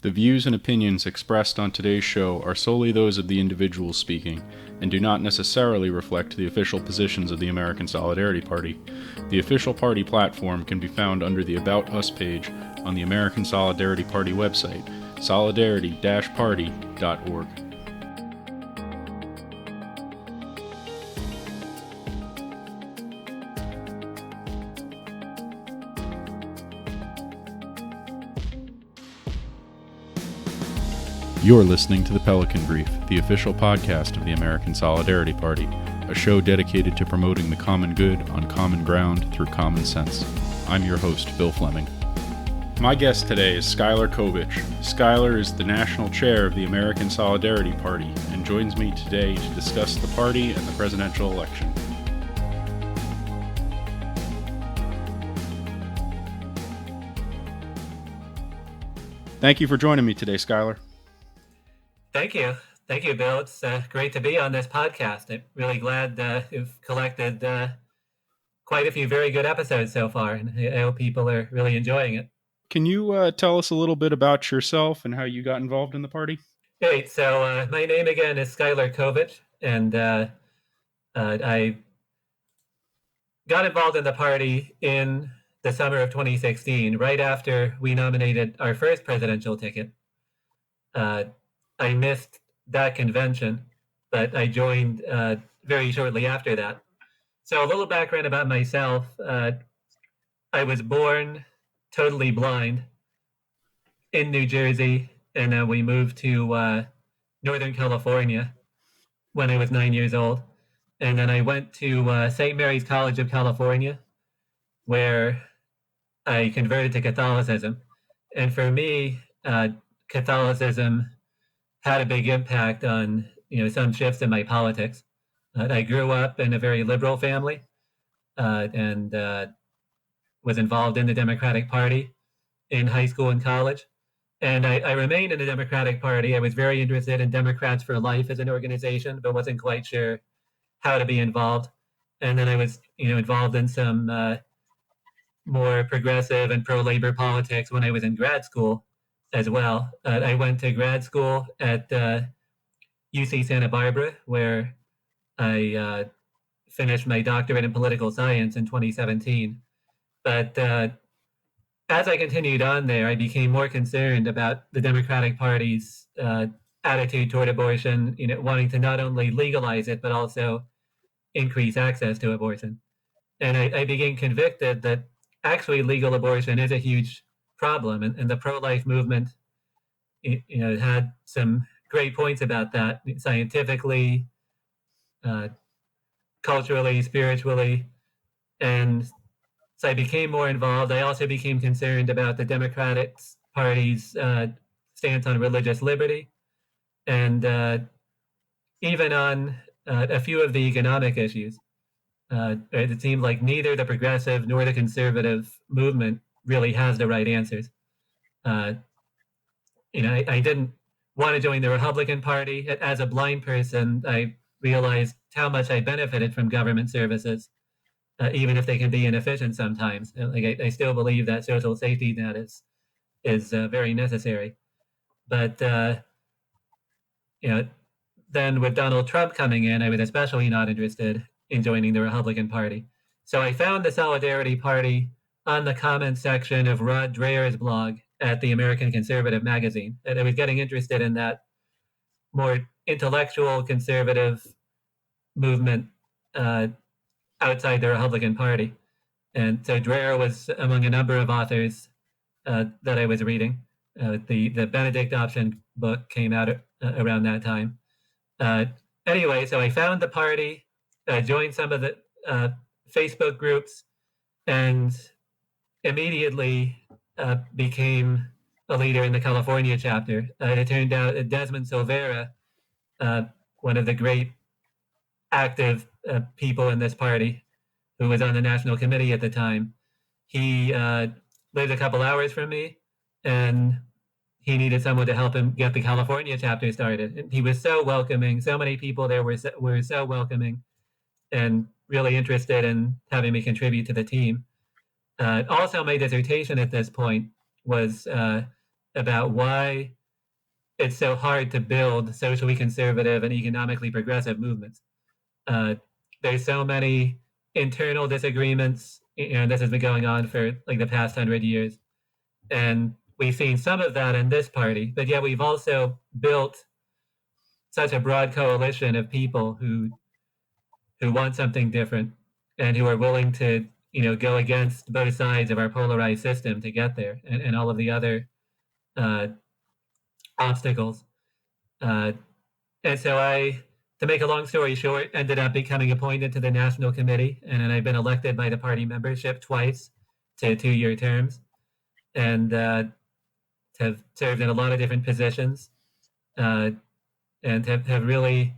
The views and opinions expressed on today's show are solely those of the individuals speaking, and do not necessarily reflect the official positions of the American Solidarity Party. The official party platform can be found under the About Us page on the American Solidarity Party website, solidarity-party.org. You're listening to The Pelican Brief, the official podcast of the American Solidarity Party, a show dedicated to promoting the common good on common ground through common sense. I'm your host, Bill Fleming. My guest today is Skylar Covich. Skylar is the national chair of the American Solidarity Party and joins me today to discuss the party and the presidential election. Thank you for joining me today, Skylar. Thank you, Bill. It's great to be on this podcast. I'm really glad you've collected quite a few very good episodes so far, and I hope people are really enjoying it. Can you tell us a little bit about yourself and how you got involved in the party? Great. So my name again is Skylar Covich, and I got involved in the party in the summer of 2016, right after we nominated our first presidential ticket. I missed that convention, but I joined very shortly after that. So a little background about myself. I was born totally blind in New Jersey, and then we moved to Northern California when I was 9 years old. And then I went to St. Mary's College of California, where I converted to Catholicism. And for me, Catholicism had a big impact on some shifts in my politics. I grew up in a very liberal family and was involved in the Democratic Party in high school and college. And I remained in the Democratic Party. I was very interested in Democrats for Life as an organization, but wasn't quite sure how to be involved. And then I was involved in some more progressive and pro-labor politics when I was in grad school as well. I went to grad school at UC Santa Barbara, where I finished my doctorate in political science in 2017. But as I continued on there, I became more concerned about the Democratic Party's attitude toward abortion, wanting to not only legalize it, but also increase access to abortion. And I became convicted that actually legal abortion is a huge problem, and the pro-life movement had some great points about that scientifically, culturally, spiritually. And so I became more involved. I also became concerned about the Democratic Party's stance on religious liberty, and even on a few of the economic issues. It seemed like neither the progressive nor the conservative movement really has the right answers. I didn't want to join the Republican Party. As a blind person, I realized how much I benefited from government services, even if they can be inefficient sometimes. I still believe that social safety net is very necessary. But then with Donald Trump coming in, I was especially not interested in joining the Republican Party. So I found the Solidarity Party on the comment section of Rod Dreher's blog at the American Conservative magazine. And I was getting interested in that more intellectual conservative movement outside the Republican Party. And so Dreher was among a number of authors that I was reading. The Benedict Option book came out around that time. Anyway, so I found the party, joined some of the Facebook groups, and immediately became a leader in the California chapter. It turned out that Desmond Silvera, one of the great active people in this party, who was on the national committee at the time, he lived a couple hours from me, and he needed someone to help him get the California chapter started. And he was so welcoming. So many people there were so welcoming and really interested in having me contribute to the team. Also, my dissertation at this point was about why it's so hard to build socially conservative and economically progressive movements. There's so many internal disagreements, and this has been going on for like the past 100 years. And we've seen some of that in this party, but yet we've also built such a broad coalition of people who want something different and who are willing to, go against both sides of our polarized system to get there, and all of the other obstacles. And so to make a long story short, ended up becoming appointed to the National Committee, and then I've been elected by the party membership twice to 2-year terms, and have served in a lot of different positions, and have really,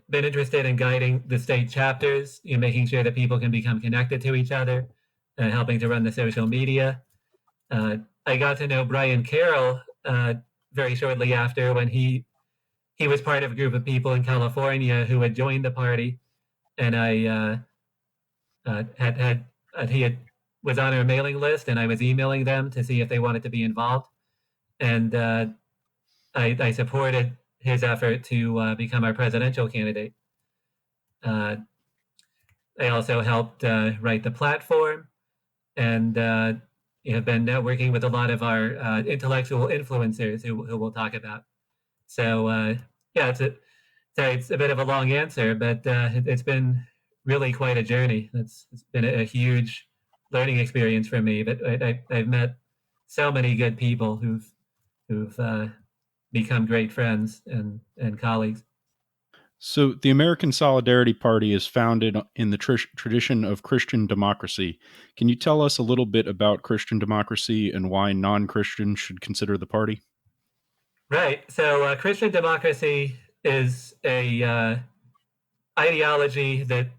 been interested in guiding the state chapters, making sure that people can become connected to each other, and helping to run the social media. I got to know Brian Carroll very shortly after, when he was part of a group of people in California who had joined the party, and I was on our mailing list, and I was emailing them to see if they wanted to be involved, and I supported his effort to become our presidential candidate. I also helped write the platform, and have been networking with a lot of our intellectual influencers who we'll talk about. So yeah, it's a bit of a long answer, but it's been really quite a journey. It's been a huge learning experience for me. But I've met so many good people who've become great friends and colleagues. So, the American Solidarity Party is founded in the tradition of Christian democracy. Can you tell us a little bit about Christian democracy and why non-Christians should consider the party? Right. So, Christian democracy is a ideology that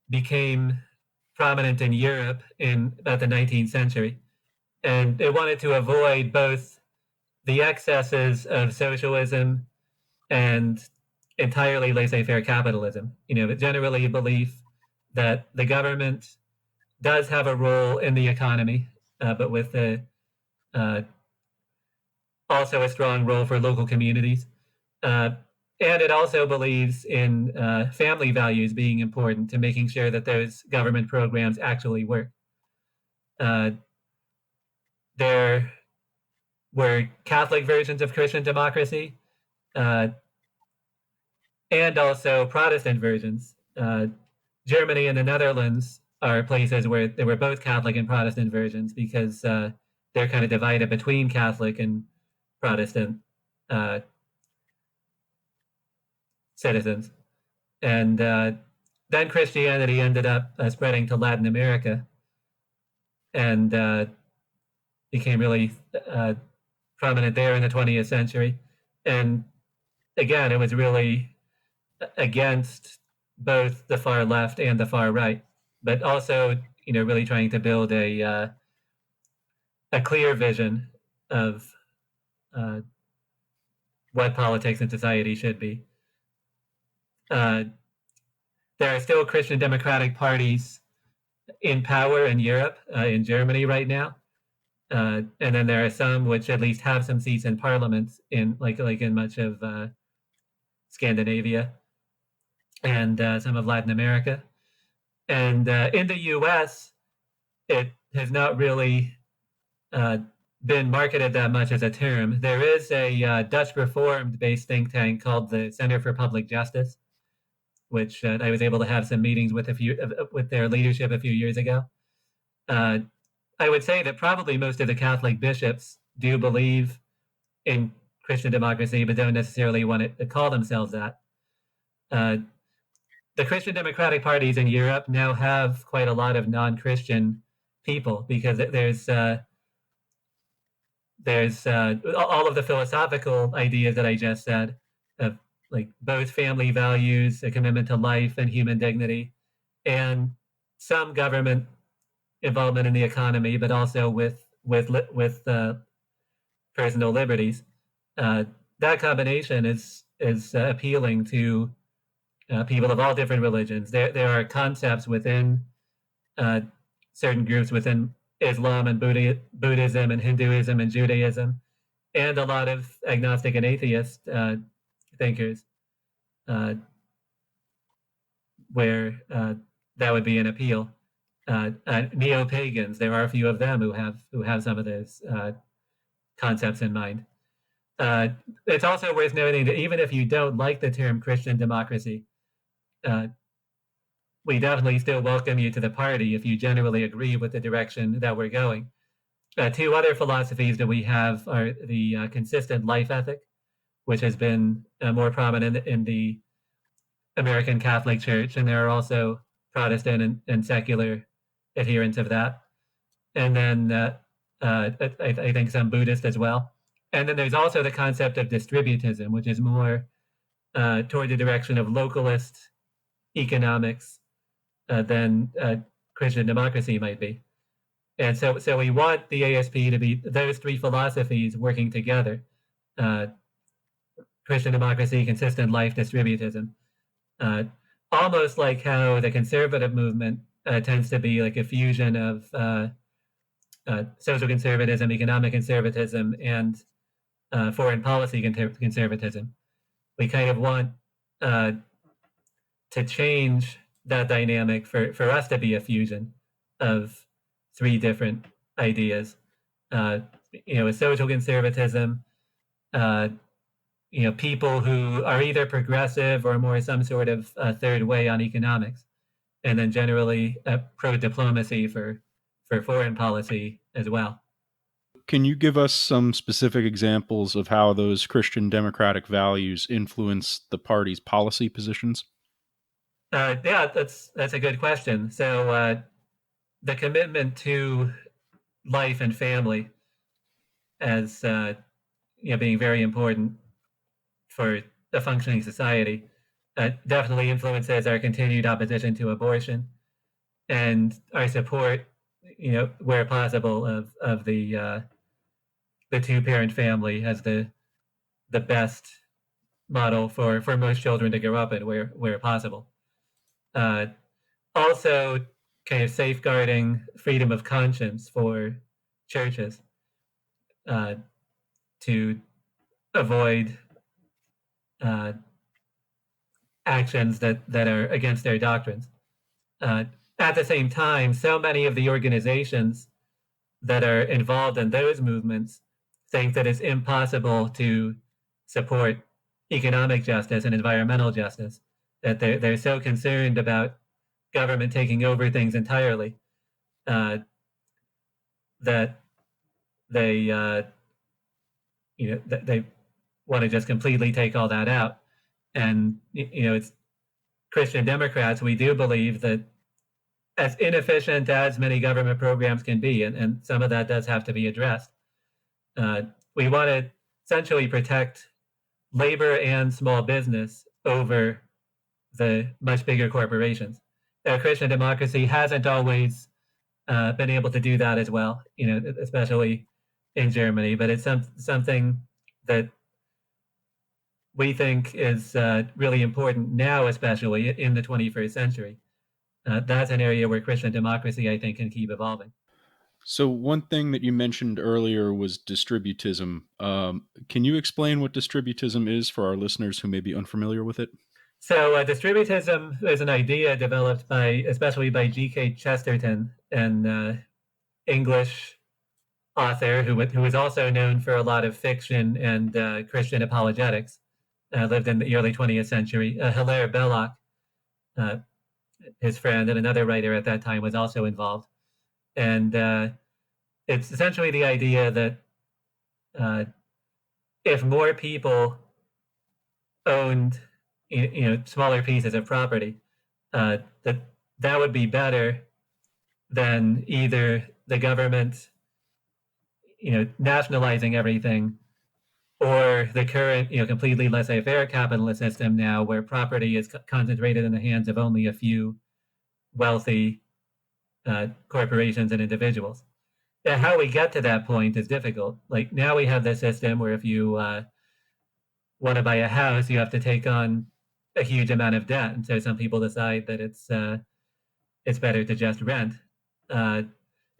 became prominent in Europe in about the 19th century, and it wanted to avoid both the excesses of socialism and entirely laissez-faire capitalism. Generally a belief that the government does have a role in the economy, but with also a strong role for local communities. And it also believes in family values being important to making sure that those government programs actually work. There were Catholic versions of Christian democracy, and also Protestant versions. Germany and the Netherlands are places where there were both Catholic and Protestant versions, because they're kind of divided between Catholic and Protestant citizens. And then Christianity ended up spreading to Latin America, and became really prominent there in the 20th century. And again, it was really against both the far left and the far right, but also, really trying to build a clear vision of what politics and society should be. There are still Christian democratic parties in power in Europe, in Germany right now, and then there are some which at least have some seats in parliament in like in much of Scandinavia and some of Latin America. And in the U.S., it has not really been marketed that much as a term. There is a Dutch Reformed-based think tank called the Center for Public Justice, which I was able to have some meetings with with their leadership a few years ago. I would say that probably most of the Catholic bishops do believe in Christian democracy, but don't necessarily want to call themselves that. The Christian democratic parties in Europe now have quite a lot of non-Christian people, because there's all of the philosophical ideas that I just said, of like both family values, a commitment to life and human dignity, and some government involvement in the economy, but also with personal liberties. That combination is appealing to people of all different religions. There are concepts within certain groups within Islam and Buddhism and Hinduism and Judaism, and a lot of agnostic and atheist thinkers, where that would be an appeal. Neo-pagans, there are a few of them who have some of those concepts in mind. It's also worth noting that even if you don't like the term Christian democracy, we definitely still welcome you to the party if you generally agree with the direction that we're going. Two other philosophies that we have are the consistent life ethic, which has been more prominent in the American Catholic Church, and there are also Protestant and secular adherents of that. And then I think some Buddhist as well. And then there's also the concept of distributism, which is more toward the direction of localist economics than Christian democracy might be. And so we want the ASP to be those three philosophies working together: Christian democracy, consistent life, distributism. Almost like how the conservative movement tends to be like a fusion of social conservatism, economic conservatism, and foreign policy conservatism. We kind of want to change that dynamic for us to be a fusion of three different ideas. With social conservatism, people who are either progressive or more some sort of third way on economics, and then generally pro-diplomacy for foreign policy as well. Can you give us some specific examples of how those Christian democratic values influence the party's policy positions? Yeah, that's a good question. So the commitment to life and family as being very important for a functioning society definitely influences our continued opposition to abortion and our support, where possible, of the two-parent family as the best model for most children to grow up in, where possible. Also, kind of safeguarding freedom of conscience for churches to avoid actions that are against their doctrines. At the same time, so many of the organizations that are involved in those movements think that it's impossible to support economic justice and environmental justice, that they're so concerned about government taking over things entirely that they they want to just completely take all that out. And it's Christian Democrats, we do believe that as inefficient as many government programs can be, and some of that does have to be addressed, we want to essentially protect labor and small business over the much bigger corporations. Christian democracy hasn't always been able to do that as well, especially in Germany, but it's something that we think is really important now, especially in the 21st century. That's an area where Christian democracy, I think, can keep evolving. So one thing that you mentioned earlier was distributism. Can you explain what distributism is for our listeners who may be unfamiliar with it? So distributism is an idea developed especially by G.K. Chesterton, an English author who was also known for a lot of fiction and Christian apologetics. Lived in the early 20th century. Hilaire Belloc, his friend and another writer at that time, was also involved. And it's essentially the idea that if more people owned smaller pieces of property, that would be better than either the government nationalizing everything, or the current completely laissez-faire capitalist system now, where property is concentrated in the hands of only a few wealthy corporations and individuals. How we get to that point is difficult. Like now we have this system where if you want to buy a house, you have to take on a huge amount of debt, and so some people decide that it's better to just rent.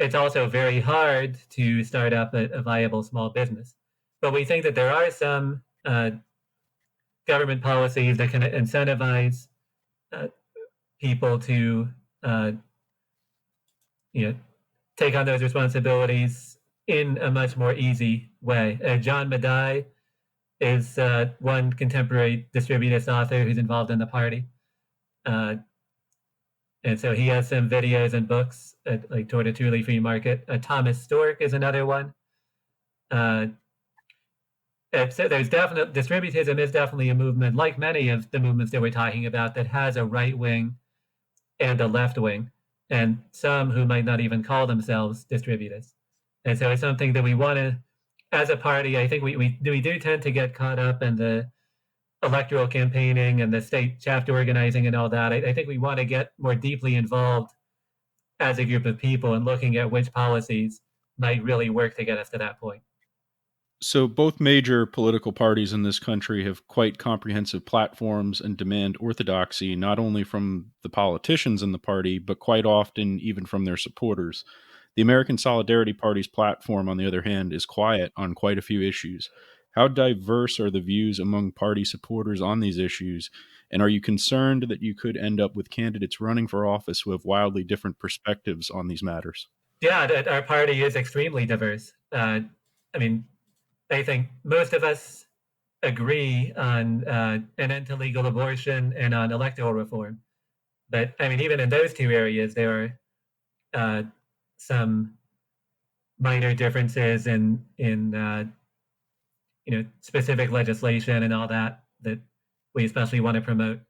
it's also very hard to start up a viable small business. But we think that there are some government policies that can incentivize people to take on those responsibilities in a much more easy way. John Madai is one contemporary distributist author who's involved in the party. And so he has some videos and books like Toward a Truly Free Market. Thomas Stork is another one. So there's distributism is definitely a movement, like many of the movements that we're talking about, that has a right wing and a left wing, and some who might not even call themselves distributists. And so it's something that we want to, as a party, I think we do tend to get caught up in the electoral campaigning and the state chapter organizing and all that. I think we want to get more deeply involved as a group of people and looking at which policies might really work to get us to that point. So both major political parties in this country have quite comprehensive platforms and demand orthodoxy, not only from the politicians in the party, but quite often even from their supporters. The American Solidarity Party's platform, on the other hand, is quiet on quite a few issues. How diverse are the views among party supporters on these issues? And are you concerned that you could end up with candidates running for office who have wildly different perspectives on these matters? Yeah, our party is extremely diverse. I think most of us agree on an end to legal abortion and on electoral reform. But even in those two areas, there are some minor differences in specific legislation and all that we especially want to promote.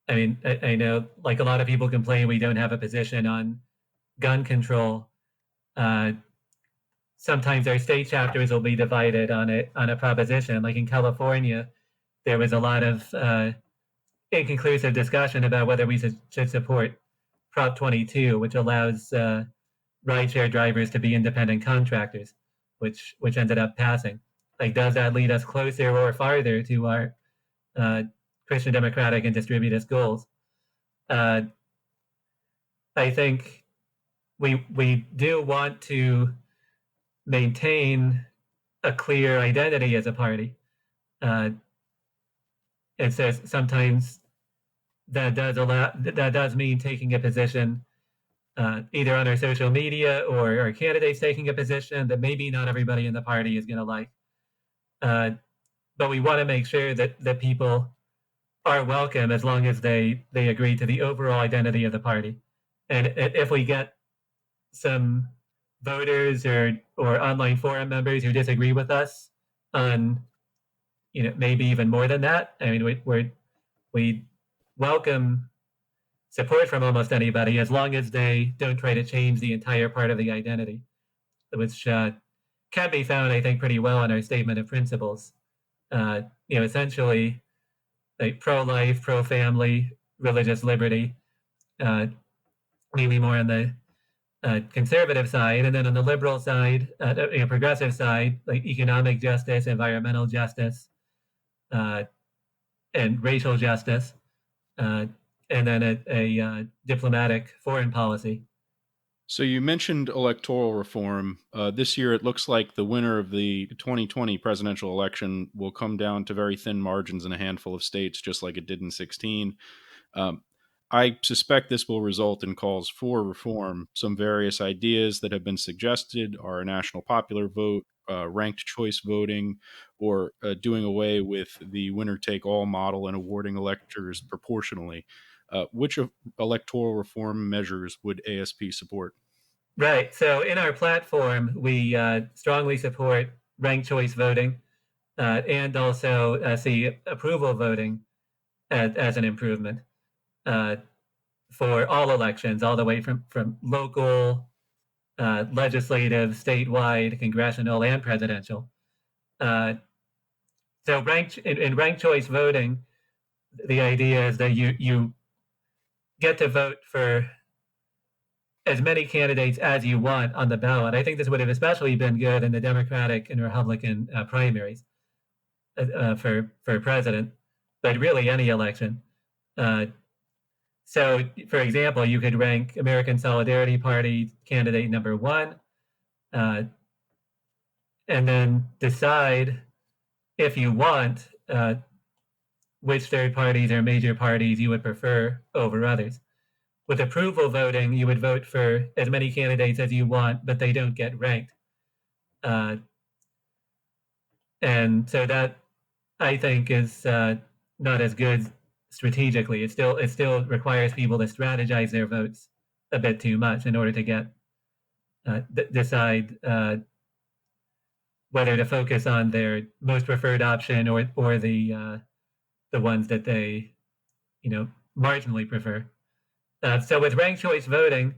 I know, like, a lot of people complain we don't have a position on gun control. Sometimes our state chapters will be divided on a proposition. Like in California, there was a lot of inconclusive discussion about whether we should support Prop 22, which allows rideshare drivers to be independent contractors, which ended up passing. Like, does that lead us closer or farther to our Christian democratic and distributist goals? I think we do want to maintain a clear identity as a party. And so sometimes that does mean taking a position either on our social media or our candidates taking a position that maybe not everybody in the party is going to like. But we want to make sure that people are welcome as long as they agree to the overall identity of the party. And if we get some voters or online forum members who disagree with us on, maybe even more than that, we welcome support from almost anybody as long as they don't try to change the entire part of the identity, which can be found, I think, pretty well in our statement of principles. Essentially, like pro-life, pro-family, religious liberty, maybe more on the conservative side, and then on the liberal side, progressive side, like economic justice, environmental justice, and racial justice, and then a diplomatic foreign policy. So you mentioned electoral reform. This year, it looks like the winner of the 2020 presidential election will come down to very thin margins in a handful of states, just like it did in 2016. I suspect this will result in calls for reform. Some various ideas that have been suggested are a national popular vote, ranked choice voting, or doing away with the winner-take-all model and awarding electors proportionally. Which of electoral reform measures would ASP support? Right. So in our platform, we strongly support ranked choice voting and also see approval voting as an improvement for all elections, all the way from local, legislative, statewide, congressional, and presidential. So in ranked choice voting, the idea is that you get to vote for as many candidates as you want on the ballot. I think this would have especially been good in the Democratic and Republican primaries for president, but really any election. So, for example, you could rank American Solidarity Party candidate number 1, and then decide if you want which third parties or major parties you would prefer over others. With approval voting, you would vote for as many candidates as you want, but they don't get ranked. And so that, I think, is not as good strategically. It still requires people to strategize their votes a bit too much in order to get decide whether to focus on their most preferred option or the ones that they marginally prefer. So with ranked choice voting,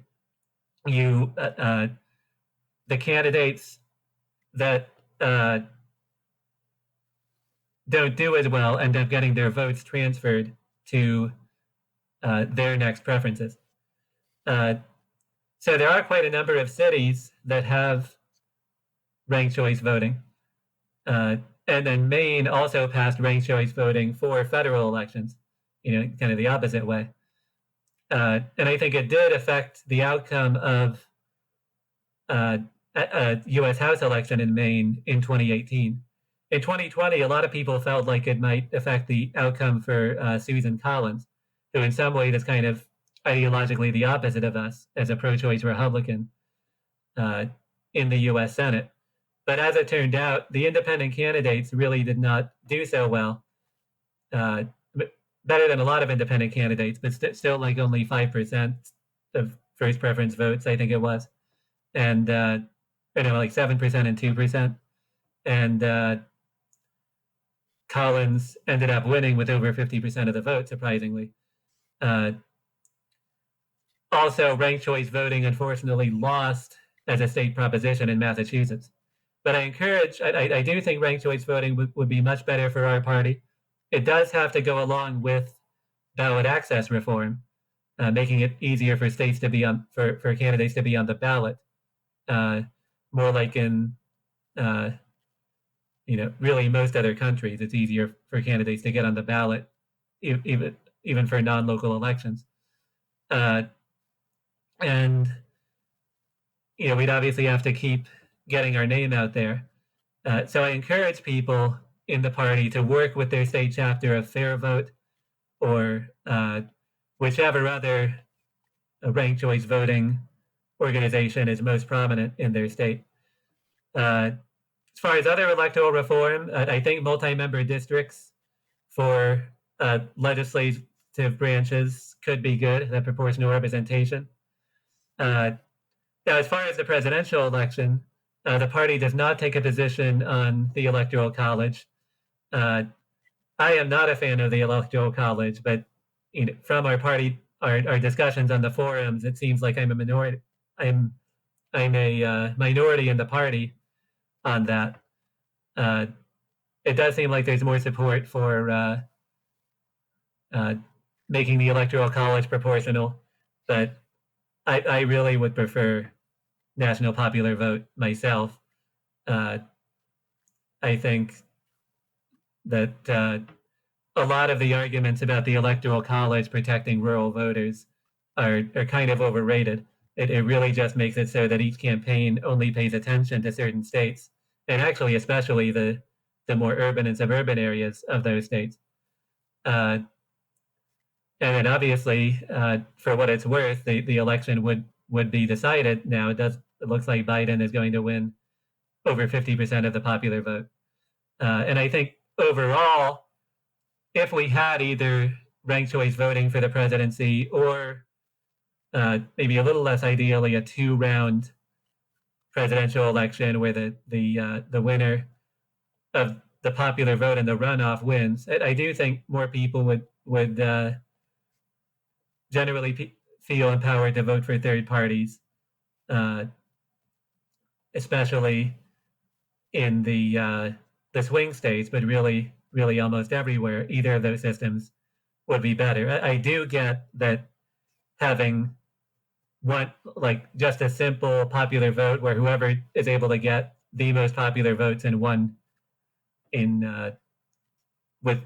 you the candidates that don't do as well end up getting their votes transferred to their next preferences. So there are quite a number of cities that have ranked choice voting. And then Maine also passed ranked choice voting for federal elections, kind of the opposite way. And I think it did affect the outcome of a U.S. House election in Maine in 2018. In 2020, a lot of people felt like it might affect the outcome for Susan Collins, who in some ways is kind of ideologically the opposite of us as a pro-choice Republican in the U.S. Senate. But as it turned out, the independent candidates really did not do so well. Better than a lot of independent candidates, but still like only 5% of first preference votes, I think it was. And, like 7% and 2%. And Collins ended up winning with over 50% of the vote, surprisingly. Also, ranked choice voting unfortunately lost as a state proposition in Massachusetts. But I do think ranked choice voting would be much better for our party. It does have to go along with ballot access reform, making it easier for states to be on for candidates to be on the ballot, more like in really most other countries. It's easier for candidates to get on the ballot, even for non-local elections, and we'd obviously have to keep getting our name out there. So I encourage people in the party to work with their state chapter of Fair Vote or whichever other ranked choice voting organization is most prominent in their state. As far as other electoral reform, I think multi-member districts for legislative branches could be good, that proportional representation. Now, as far as the presidential election, the party does not take a position on the Electoral College. I am not a fan of the Electoral College, but from our party, our discussions on the forums, it seems like I'm a minority. I'm a minority in the party on that. It does seem like there's more support for making the Electoral College proportional, but I really would prefer national popular vote myself. I think that a lot of the arguments about the Electoral College protecting rural voters are kind of overrated. It really just makes it so that each campaign only pays attention to certain states, and actually especially the more urban and suburban areas of those states. And then obviously, for what it's worth, the election would be decided now. It looks like Biden is going to win over 50% of the popular vote. And I think overall, if we had either ranked choice voting for the presidency or maybe a little less ideally a 2-round presidential election where the winner of the popular vote and the runoff wins, I do think more people would generally feel empowered to vote for third parties, especially in the swing states, but really almost everywhere. Either of those systems would be better. I do get that having just a simple popular vote where whoever is able to get the most popular votes with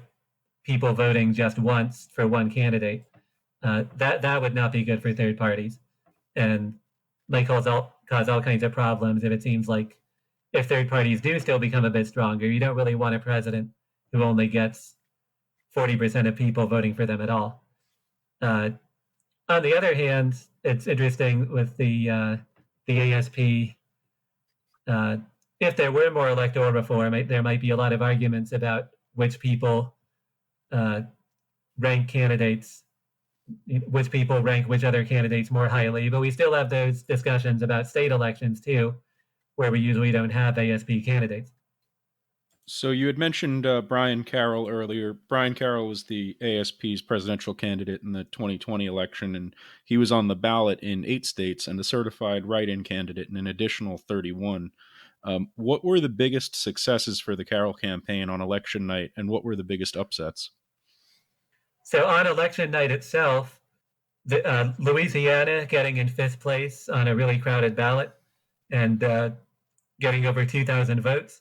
people voting just once for one candidate, that would not be good for third parties. And Michael cause all kinds of problems if it seems like if third parties do still become a bit stronger, you don't really want a president who only gets 40% of people voting for them at all. On the other hand, it's interesting with the ASP. If there were more electoral reform, there might be a lot of arguments about which people rank candidates, which people rank which other candidates more highly. But we still have those discussions about state elections too, where we usually don't have ASP candidates. So you had mentioned Brian Carroll earlier. Brian Carroll was the ASP's presidential candidate in the 2020 election, and he was on the ballot in 8 states and a certified write-in candidate in an additional 31. What were the biggest successes for the Carroll campaign on election night, and what were the biggest upsets? So on election night itself, Louisiana getting in 5th place on a really crowded ballot and getting over 2,000 votes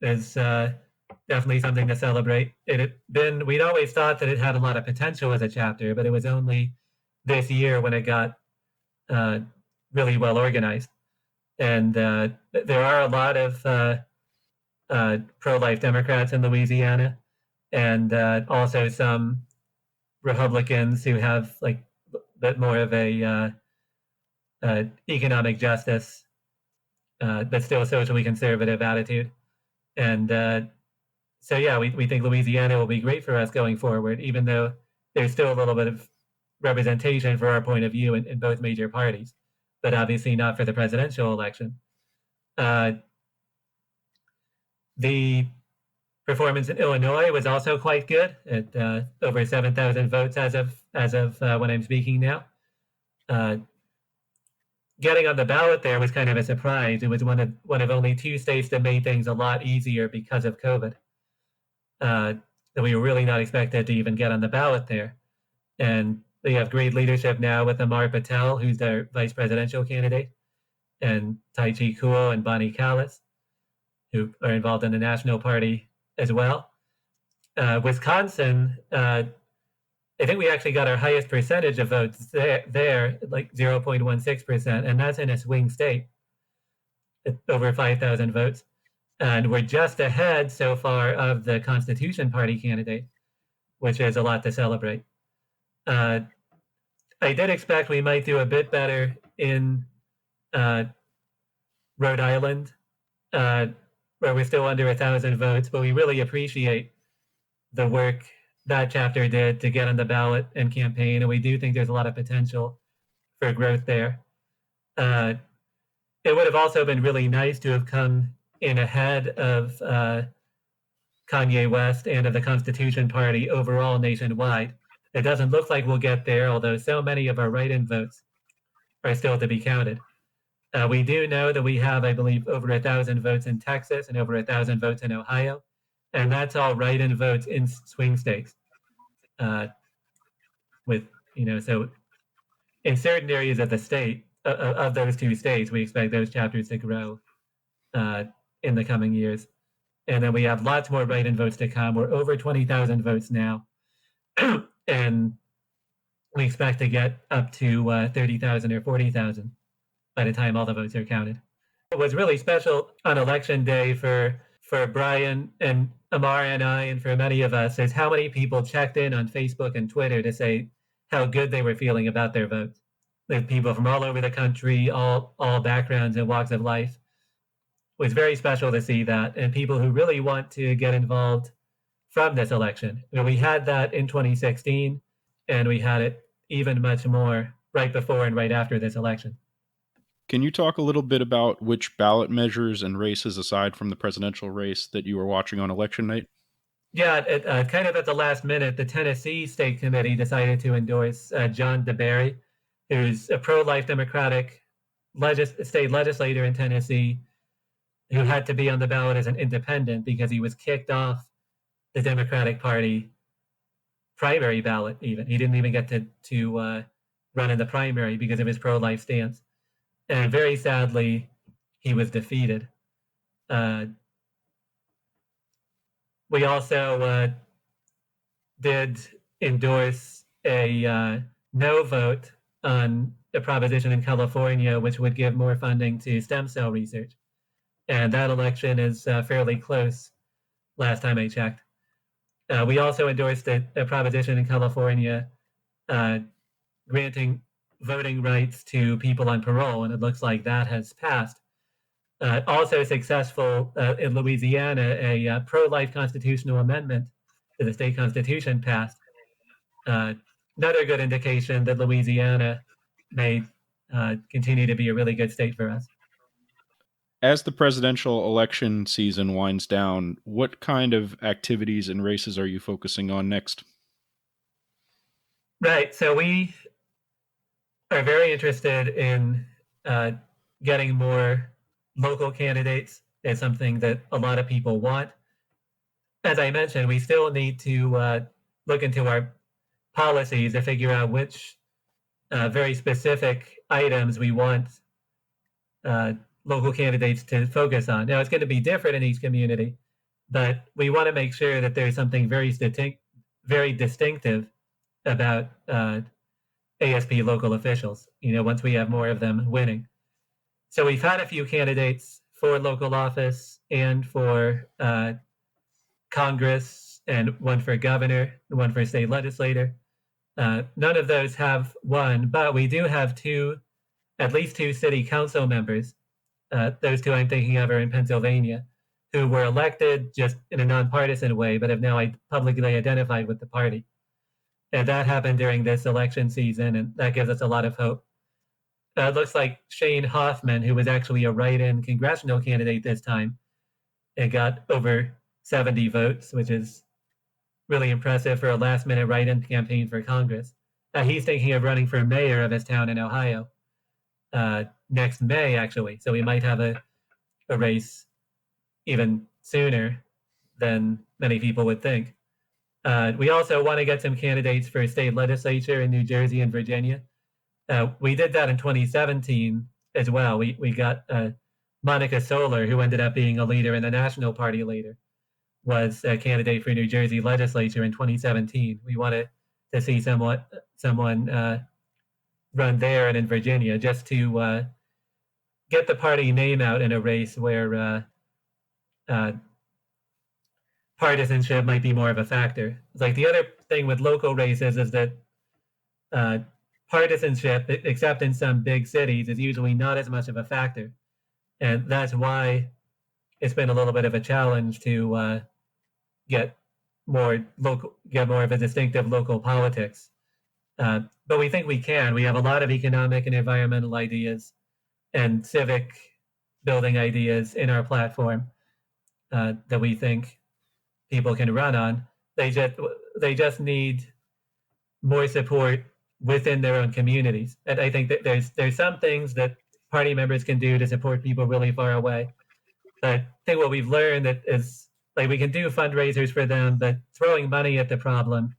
is definitely something to celebrate. We'd always thought that it had a lot of potential as a chapter, but it was only this year when it got really well organized. And there are a lot of pro-life Democrats in Louisiana, and also some Republicans who have like a bit more of a economic justice, but still socially conservative attitude. And so, yeah, we think Louisiana will be great for us going forward, even though there's still a little bit of representation for our point of view in both major parties, but obviously not for the presidential election. The performance in Illinois was also quite good at over 7,000 votes as of when I'm speaking now. Getting on the ballot there was kind of a surprise. It was one of only 2 states that made things a lot easier because of COVID. We were really not expected to even get on the ballot there. And they have great leadership now with Amar Patel, who's their vice presidential candidate, and Tai-Chi Kuo and Bonnie Callis, who are involved in the National Party as well. Wisconsin, I think we actually got our highest percentage of votes there, like 0.16%, and that's in a swing state, over 5,000 votes. And we're just ahead so far of the Constitution Party candidate, which is a lot to celebrate. I did expect we might do a bit better in Rhode Island, where we're still under 1,000 votes, but we really appreciate the work that chapter did to get on the ballot and campaign, and we do think there's a lot of potential for growth there. It would have also been really nice to have come in ahead of Kanye West and of the Constitution Party overall nationwide. It doesn't look like we'll get there, although so many of our write-in votes are still to be counted. We do know that we have, I believe, over 1,000 votes in Texas and over 1,000 votes in Ohio, and that's all write-in votes in swing states. So in certain areas of the state, of those 2 states, we expect those chapters to grow in the coming years. And then we have lots more write-in votes to come. We're over 20,000 votes now, and we expect to get up to 30,000 or 40,000 by the time all the votes are counted. What was really special on election day for Brian and Amar and I, and for many of us, is how many people checked in on Facebook and Twitter to say how good they were feeling about their votes. With people from all over the country, all backgrounds and walks of life. It was very special to see that, and people who really want to get involved from this election. We had that in 2016, and we had it even much more right before and right after this election. Can you talk a little bit about which ballot measures and races, aside from the presidential race, that you were watching on election night? Yeah, kind of at the last minute, the Tennessee State Committee decided to endorse John DeBerry, who's a pro-life Democratic state legislator in Tennessee, who had to be on the ballot as an independent because he was kicked off the Democratic Party primary ballot. Even he didn't even get to run in the primary because of his pro-life stance. And very sadly, he was defeated. We also did endorse a no vote on a proposition in California which would give more funding to stem cell research. And that election is fairly close last time I checked. We also endorsed a proposition in California granting voting rights to people on parole, and it looks like that has passed. Also successful in Louisiana, a pro-life constitutional amendment to the state constitution passed. Another good indication that Louisiana may continue to be a really good state for us. As the presidential election season winds down, what kind of activities and races are you focusing on next? Right. So we are very interested in getting more local candidates. It's something that a lot of people want. As I mentioned, we still need to look into our policies to figure out which very specific items we want local candidates to focus on. Now, it's going to be different in each community, but we want to make sure that there's something very distinctive about ASP local officials, once we have more of them winning. So we've had a few candidates for local office and for Congress, and one for governor, one for state legislator. None of those have won, but we do have at least two city council members. Those two I'm thinking of are in Pennsylvania, who were elected just in a nonpartisan way, but have now publicly identified with the party. And that happened during this election season, and that gives us a lot of hope. It looks like Shane Hoffman, who was actually a write-in congressional candidate this time, and got over 70 votes, which is really impressive for a last-minute write-in campaign for Congress. He's thinking of running for mayor of his town in Ohio next May, actually. So we might have a race even sooner than many people would think. We also want to get some candidates for state legislature in New Jersey and Virginia. We did that in 2017 as well. We got Monica Solar, who ended up being a leader and a national party leader, was a candidate for New Jersey legislature in 2017. We wanted to see someone run there and in Virginia, just to get the party name out in a race where partisanship might be more of a factor. Like, the other thing with local races is that partisanship, except in some big cities, is usually not as much of a factor. And that's why it's been a little bit of a challenge to get more of a distinctive local politics. But we think we can. We have a lot of economic and environmental ideas and civic building ideas in our platform that we think people can run on. They just need more support within their own communities. And I think that there's some things that party members can do to support people really far away. But I think what we've learned that is, like, we can do fundraisers for them, but throwing money at the problem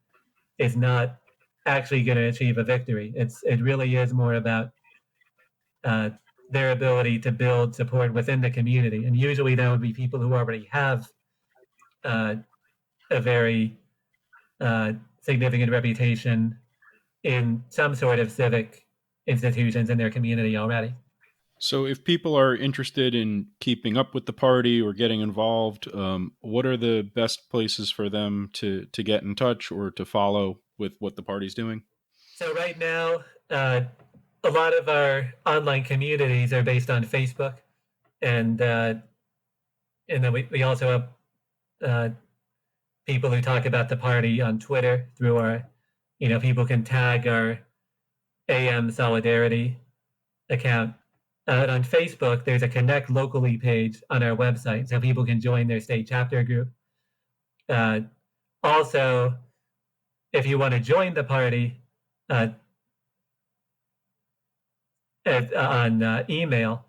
is not actually going to achieve a victory. It really is more about their ability to build support within the community. And usually that would be people who already have a very significant reputation in some sort of civic institutions in their community already. So if people are interested in keeping up with the party or getting involved, what are the best places for them to get in touch or to follow with what the party's doing? So right now, a lot of our online communities are based on Facebook, and then we also have people who talk about the party on Twitter through our, people can tag our AM Solidarity account. On Facebook, there's a Connect Locally page on our website, so people can join their state chapter group. Also, if you want to join the party on email,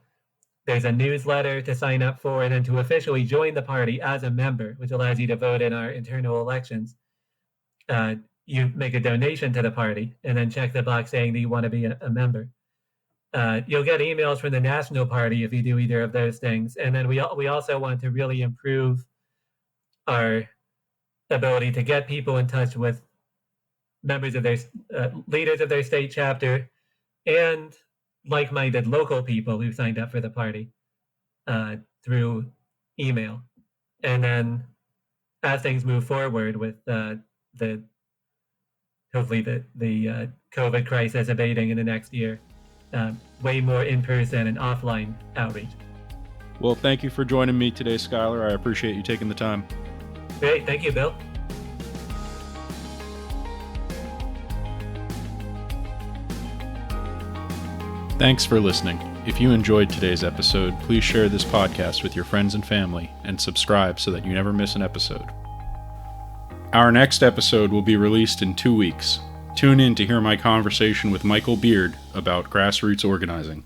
there's a newsletter to sign up for, and then to officially join the party as a member, which allows you to vote in our internal elections. You make a donation to the party and then check the box saying that you want to be a member. You'll get emails from the national party if you do either of those things. And then we also want to really improve our ability to get people in touch with members of their leaders of their state chapter, and like-minded local people who signed up for the party through email. And then as things move forward with hopefully the COVID crisis abating in the next year, way more in-person and offline outreach. Well, thank you for joining me today, Skylar. I appreciate you taking the time. Great. Thank you, Bill. Thanks for listening. If you enjoyed today's episode, please share this podcast with your friends and family and subscribe so that you never miss an episode. Our next episode will be released in 2 weeks. Tune in to hear my conversation with Michael Beard about grassroots organizing.